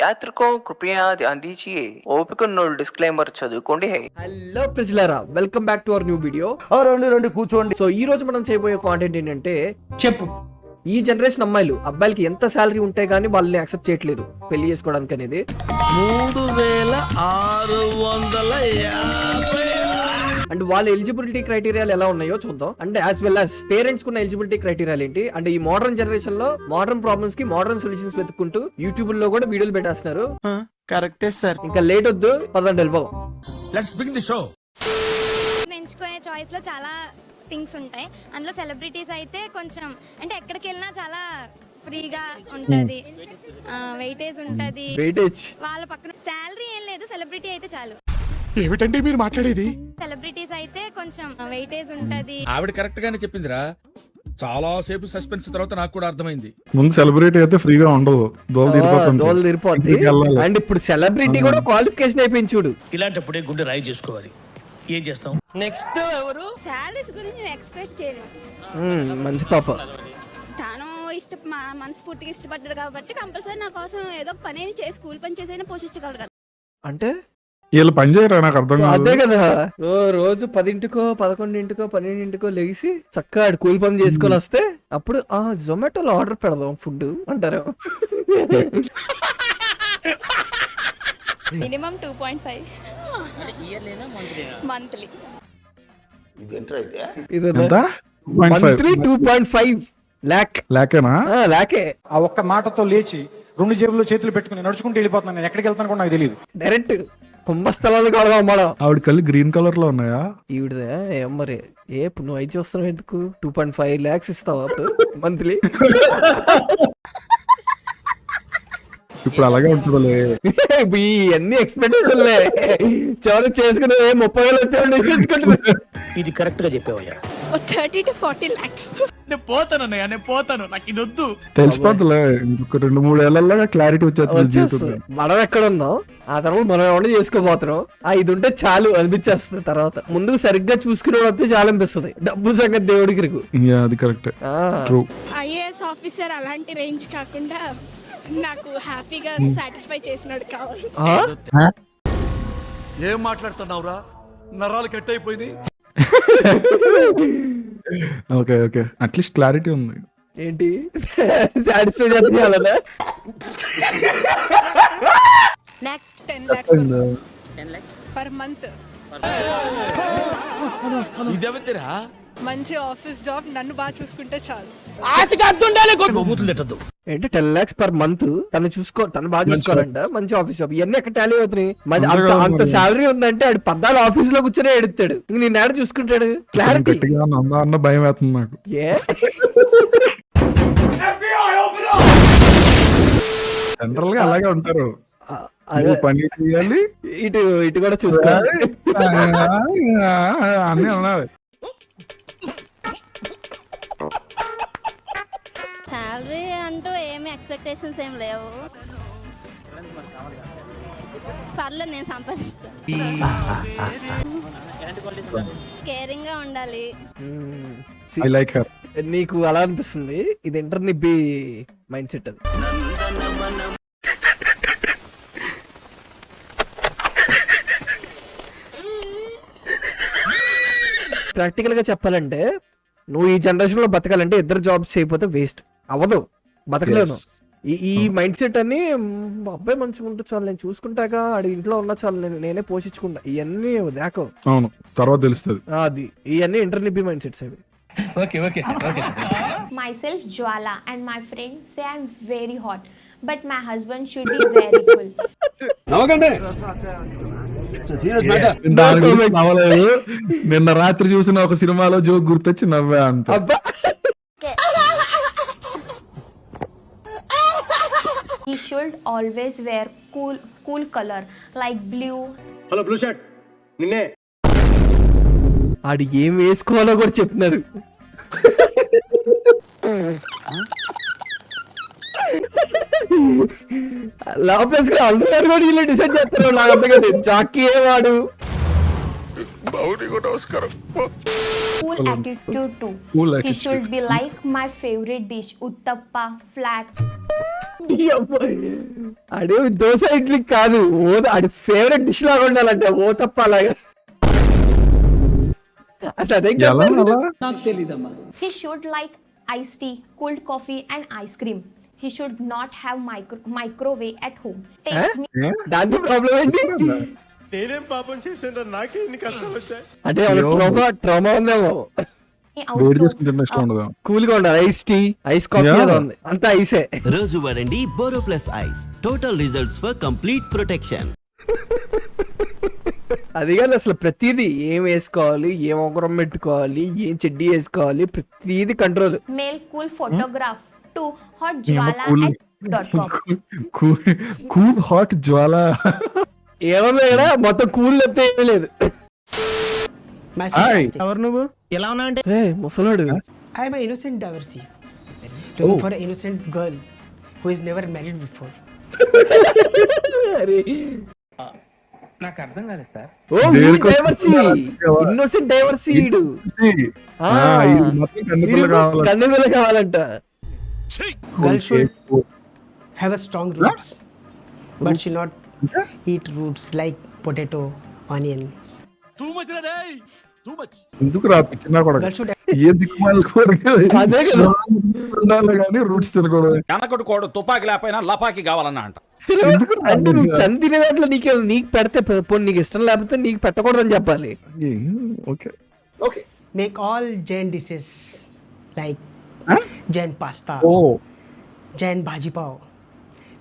యాత్రికో కృపయా ధ్యాన్ దీజియే. ఓపిక ఉన్నోళ్ళు డిస్క్లైమర్ చదువుకోండి. హలో ప్రజలారా, welcome back to our new video. రండి కూర్చోండి. సో ఈ రోజు మనం చేయబోయే కాంటెంట్ ఏంటంటే, చెప్పు ఈ జనరేషన్ అబ్బాయిలకి ఎంత శాలరీ ఉంటే గానీ వాళ్ళని యాక్సెప్ట్ చేయట్లేదు పెళ్లి చేసుకోవడానికి అనేది. 3650. అండ్ వాళ్ళ ఎలిజిబిలిటీ క్రైటీరియాలు ఎలా ఉన్నాయో చూద్దాం. And as well as parents కున్న ఎలిజిబిలిటీ క్రైటీరియాలు ఏంటి. అండ్ ఈ మోడర్న్ జనరేషన్ లో మోడర్న్ ప్రాబ్లమ్స్ కి మోడర్న్ సొల్యూషన్స్ వెతుక్కుంటూ యూట్యూబ్ లో కూడా వీడియోలు పెట్టేస్తున్నారు. కరెక్టే సార్. ఇంకా లేట్ వద్దు, పదండి వెళ్ళిపోదాం. Let's begin the show. ఎంచుకునే చాయిస్ లో చాలా థింగ్స్ ఉంటాయి. అందులో సెలబ్రిటీస్ అయితే కొంచెం అంటే ఎక్కడికి వెళ్ళినా చాలా ఫ్రీగా ఉంటది, వెయిటేజ్ ఉంటది. వాళ్ళ పక్కన శాలరీ ఏం లేదు, సెలబ్రిటీ అయితే చాలు. ఏమిటండి మీరు మాట్లాడేది? సెలబ్రిటీస్ అయితే కొంచెం వెయిటేజ్ ఉంటది. ఆవిడ కరెక్ట్ గానే చెప్పిందిరా. చాలా సేపు సస్పెన్స్ తర్వాత నాకు కూడా అర్థమైంది. ముందు సెలబ్రిటీ అయితే ఫ్రీగా ఉండదు, దోలు తీరిపోతుంది. అండ్ ఇప్పుడు సెలబ్రిటీ కూడా క్వాలిఫికేషన్ అయిపోయింది చూడు. ఇలాంటప్పుడే గుండె రాయి చేసుకోవాలి. ఏం చేస్తాం నెక్స్ట్? ఎవరు శాలరీస్ గురించి నేను ఎక్స్పెక్ట్ చేయలేదు. మంచి పాప. తాను మనస్ఫూర్తిగా ఇష్టపడ్డాడు కాబట్టి కంపల్సరీ నా కోసం ఏదో ఒక పని చేసి కూలి పని చేసైనా పోషించగలరు కదా. అంటే వీళ్ళు పని చేయరా? నాకు అర్థం కాదు. అదే కదా, రోజు 10కో 11కో 12కో లెగిసి చక్కగా కూలి పని చేసుకొని వస్తే అప్పుడు జొమాటోలో ఆర్డర్ పెడదాం ఫుడ్ అంటారు. Minimum 2.5 monthly. మంత్లీ 2.5 లాకేనా? లాకే. ఆ ఒక్క మాటతో లేచి 2 జేబుల్లో చేతులు పెట్టుకుని నడుచుకుంటూ వెళ్ళిపోతున్నాను. నేను ఎక్కడికి వెళ్తాను కూడా నాకు తెలియదు. డైరెక్ట్ కుంభస్థలాలు కొడదాం మనం. ఆవిడ కళ్ళు గ్రీన్ కలర్ లో ఉన్నాయా? ఈవిడదే ఏం మరి. ఇప్పుడు నువ్వు అయితే వస్తున్నావు ఎందుకు? 2.5 lakhs ఇస్తావా అప్పుడు మంత్లీ? ఇప్పుడు అలాగే ఉంటుందిలే. ఇవన్నీ ఎక్స్పెక్టేషన్లే. చివరికి చేసుకునే 30,000 వచ్చాడు. ఇది కరెక్ట్ గా చెప్పావయ్యా. 30 to 40 lakhs. నేను పోతాను, నాకు ఇది వద్దు. తెలిసిపోతులే. ఇంకొక 2-3 ఏళ్లలో క్లారిటీ వచ్చేస్తుంది. మనం ఎక్కడ ఉందాం, ఆ తర్వాత మనం ఎవరు చేసుకోబోతున్నాం. ఇది ఉంటే చాలు అనిపించేస్తుంది. తర్వాత ముందుకు సరిగ్గా చూసుకునే వస్తే చాలు అనిపిస్తుంది. డబ్బు సంగతి దేవుడికి రిగు. అది కరెక్ట్. ట్రూ. ఐఏఎస్ ఆఫీసర్ అలాంటి రేంజ్ కాకుండా నాకు హ్యాపీగా సాటిస్ఫై చేసినాడు కావాలి. ఏం మాట్లాడుతున్నావురా? నరాలు కట్ అయిపోయింది. ఓకే అట్లీస్ట్ క్లారిటీ ఉంది. ఏంటి సాటిస్ఫై చేయాలనే? Next 10 lakhs per month. ఇదేవతిరా? మంచి ఆఫీస్ జాబ్, నన్ను బాగా చూసుకుంటే చాలు. ఏంటి 10 lakhs per month? తను బాగా చూసుకోవాలంట. మంచి ఆఫీస్ జాబ్. ఇవన్నీ ఎక్కడ టాలీ అవుతున్నాయి? అంత శాలరీ ఉందంటే ఆడు 14 ఆఫీస్ లో కూర్చొని ఎడుతాడు. ఇంక నేను ఏడ చూసుకుంటాడు? క్లారిటీ అన్న భయం వేస్తుంది నాకు. జనరల్ గా అలాగే ఉంటారు. పని చేయాలి, ఇటు కూడా చూసుకోవాలి అన్నీ ఉన్నాయి. శాలరీ అంటూ ఏమి ఎక్స్పెక్టేషన్స్ ఏం లేవు. పర్లేదు, నేను సంపాదిస్తాను. కేరింగ్ గా ఉండాలి. I like her. నీకు అలా అనిపిస్తుంది. ఇది ఇంటర్నిబ్బి మైండ్ సెట్. అది ప్రాక్టికల్ గా చెప్పాలంటే, నువ్వు ఈ జనరేషన్ లో బతకాలంటే 2 జాబ్స్ చేయకపోతే వేస్ట్ అవ్వదు, బతకలేను. ఈ మైండ్ సెట్ అని అబ్బాయి మంచిగా ఉంటే చాలు, నేను చూసుకుంటాక ఆడి ఇంట్లో ఉన్నా చాలు, నేనే పోషించుకుంటా. ఇవన్నీ దాకో అవును, తర్వాత తెలుస్తుంది. అది ఇవన్నీ ఇంటర్నిబ్బి మైండ్ సెట్స్ అవి. Myself Jwala and my friends say I'm very hot, but my husband should be very cool. నిన్న రాత్రి చూసిన ఒక సినిమాలో జోక్ గుర్తొచ్చి నవ్వా అంత. He should always wear cool color like blue. Hello blue shirt, నిన్నే. ఆడు ఏం వేసుకోవాలో కూడా చెప్తున్నారు. లోపల అందరూ కూడా ఇలా డిసైడ్ చేస్తారు. నాకు అర్థం కాదు. జాకీ వాడు Cool attitude too. Cool He attitude. should be like my favorite dish, uttappa, flat. అడే దోశ ఇడ్లీ కాదు అది ఫేవరెట్ డిష్ లాగా ఉండాలంటే ఓ తప్ప అలాగా అసలు అదే ఎలా అలా? He should like iced tea, cold coffee and ice cream. He should not have microwave at home. Take me దాంతో ప్రాబ్లం ఏంటి నేనేం పాపం చేశాను, నాకే ఇన్ని కష్టాలు వచ్చాయి. అంటే ట్రామా ఉందేమో out వేడి to చేసుకుంటే ఇష్టం ఉండదు. కూల్ గా ఉండాలి ice tea ice coffee Yeah. ఏదో ఉంది అంతా ఐసే రోజు వాడండి Boro plus ice. Total results for complete protection. అది కాదు అసలు ప్రతిదీ ఏం వేసుకోవాలి ఏం ఒకరం పెట్టుకోవాలి ఏం చెడ్డీ వేసుకోవాలి ప్రతిదీ control mail cool photograph to hotjwala@com. Cool hot Jwala. ఏమన్నా ఇక్కడ మొత్తం కూల్ లేకపోతే ఏమీ లేదు హాయ్. ఎవరు నువ్వు? ఎలా ఉన్నా అంటే ముసలాడు I'm innocent divorcee looking for innocent girl who is never married before. నాకు అర్థం కాలేదు సార్. డైవర్సీ ఇన్నోసెంట్ డైవర్సీ ఈడు కన్ను పిల్ల కావాలంట Girl should have a strong roots, but she not eat roots like potato, onion. ఎందుకు రా పిచ్చినా కూడా Girl should ఏ దిక్కుమాలి అదే కదా. ఉండాలి కానీ రూట్స్ తినకూడదు. వెనకడుకోడు తుపాకి లేకపోయినా లపాకి కావాలన్నా అంట. అంటే నువ్వు చంది తినే దాంట్లో నీకు పెడితే పోనీ నీకు ఇష్టం లేకపోతే నీకు పెట్టకూడదని చెప్పాలి okay. make all Jain dishes like Jain pasta, oh Jain bhaji pav,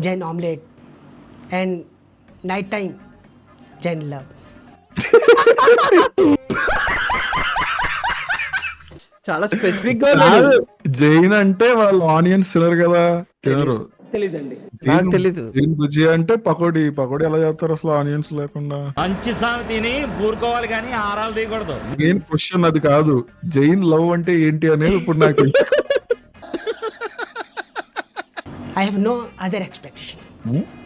Jain omelette, and night time Jain love. చాలా స్పెసిఫిక్ గా కాదు, జైన్ అంటే వాళ్ళు ఆనియన్స్ తినరు కదా, తినరు. నాకు తెలీదు జైన్ భుజియా అంటే పకోడీ ఎలా చేస్తారు అసలు ఆనియన్స్ లేకుండా? మంచి సామెతని ఊరుకోవాలి కానీ ఆరాలు తీయకూడదు. మెయిన్ క్వశ్చన్ అది కాదు, జైన్ లవ్ అంటే ఏంటి అనేది ఇప్పుడు నాకు I have no other expectation.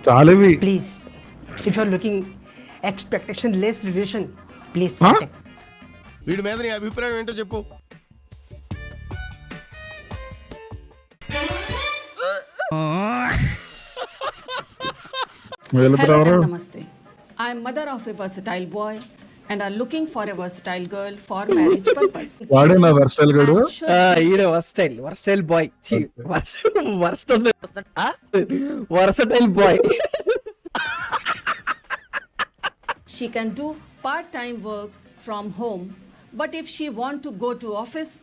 చాలావి. Please, if you are looking expectation less relation, please Huh? contact. వీడి మీద నీ అభిప్రాయం ఏంటో చెప్పు. వీళ్ళిద్దరు Namaste. I am mother of a versatile boy and are looking for a versatile girl for marriage purpose. వాడే నా versatile గడు. ఈడ versatile boy versatile boy She can do part-time work from home, but if she want to go to office,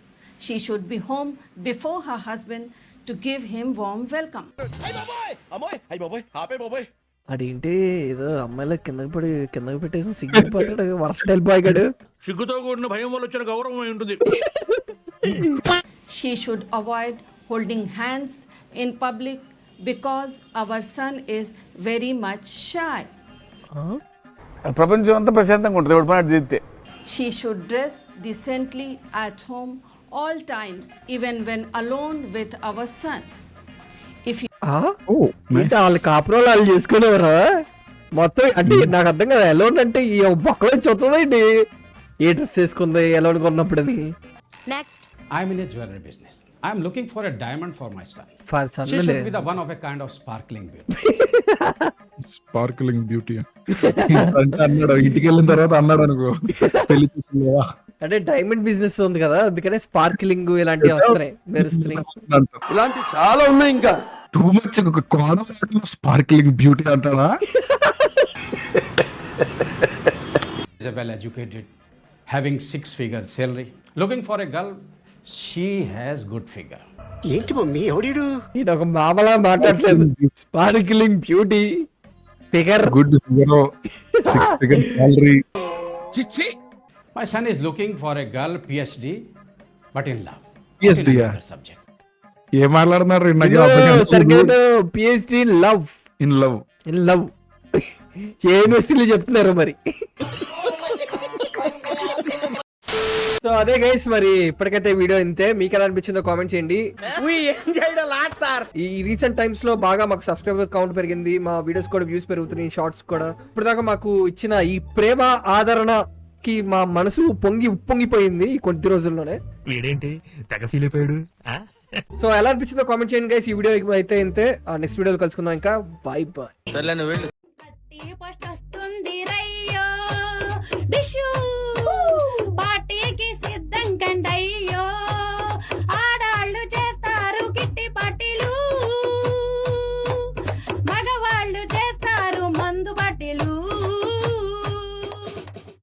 she should be home before her husband to give him warm welcome. అదేంటి ఏదో అమ్మాయిల కిందకి పెట్టేసి signal పట్టాడు versatile bye గడు సిగ్గుతో కూడిన భయం వల్ల వచ్చిన గౌరవం అయి ఉంటుంది. She should avoid holding hands in public because our son is very much shy. ప్రపంచం అంతా ప్రశాంతంగా ఉంటుంది ఇప్పుడు పని చేస్తే. She should dress decently at home all times, even when alone with our son. If you వాళ్ళ కాపురాలు వాళ్ళు చేసుకునేవారా మొత్తం అంటే నాకు అర్థం కదా ఎలోన్ అంటే ఈ బొక్కలో చూస్తుందండి ఏ డ్రెస్ వేసుకుంది ఎలోన్ కొన్నప్పుడు అని Next. I'm in a jewelry business. I'm looking for a diamond for my son. For She son should be the one of a kind of sparkling beauty. Sparkling beauty అంటే అన్నాడు, ఇంటికి వెళ్ళిన తర్వాత అన్నాడు అనుకో పెళ్లి చూసిందా అంటే డైమండ్ బిజినెస్ ఉంది కదా అందుకనే స్పార్కిలింగ్ ఇలాంటివి వస్తున్నాయి మెరుస్తున్నాయి ఇలాంటి చాలా ఉన్నాయి ఇంకా. టూ మచ్ ఒక కోణ స్పార్క్లింగ్ బ్యూటీ అంటారా? Is a well educated, having 6-figure salary. Looking for a girl, she has good figure. ఏంటి మమ్మీ ఎవడీడు? ఈయన ఒక మామలా మాట్లాడలేదు sparkling beauty figure good figure, 6 figure salary. చిచ్చి My son is looking for a girl, PhD, but in love. PhD, In yeah. another subject. ఏం మాట్లాడుతున్నారు? Certificate PhD in love in love. ఏ యూనివర్సిటీలో చెప్తున్నారు మరి సో అదే గైస్ మరి ఇప్పటికైతే వీడియో ఇంతే. మీకు ఎలా అనిపించిందో కామెంట్ చేయండి. ఈ రీసెంట్ టైమ్స్ లో బాగా మాకు సబ్స్క్రైబర్ కౌంట్ పెరిగింది, మా వీడియోస్ కూడా వ్యూస్ పెరుగుతున్నాయి, షార్ట్స్ కూడా. ఇప్పటిదాకా మాకు ఇచ్చిన ఈ ప్రేమ ఆదరణ కి మా మనసు ఉప్పొంగిపోయింది ఈ కొద్ది రోజుల్లోనే. వీడేంటి తెగ ఫీల్ అయిపోయాడు. సో ఎలా అనిపించిందో కామెంట్ చేయండి గైస్. ఈ వీడియో అయితే ఇంతే, నెక్స్ట్ వీడియోలో కలుసుకుందాం. ఇంకా బై బాయ్. సర్లే నువ్వు వెళ్ళు. ఫస్ట్ వస్తుంది రై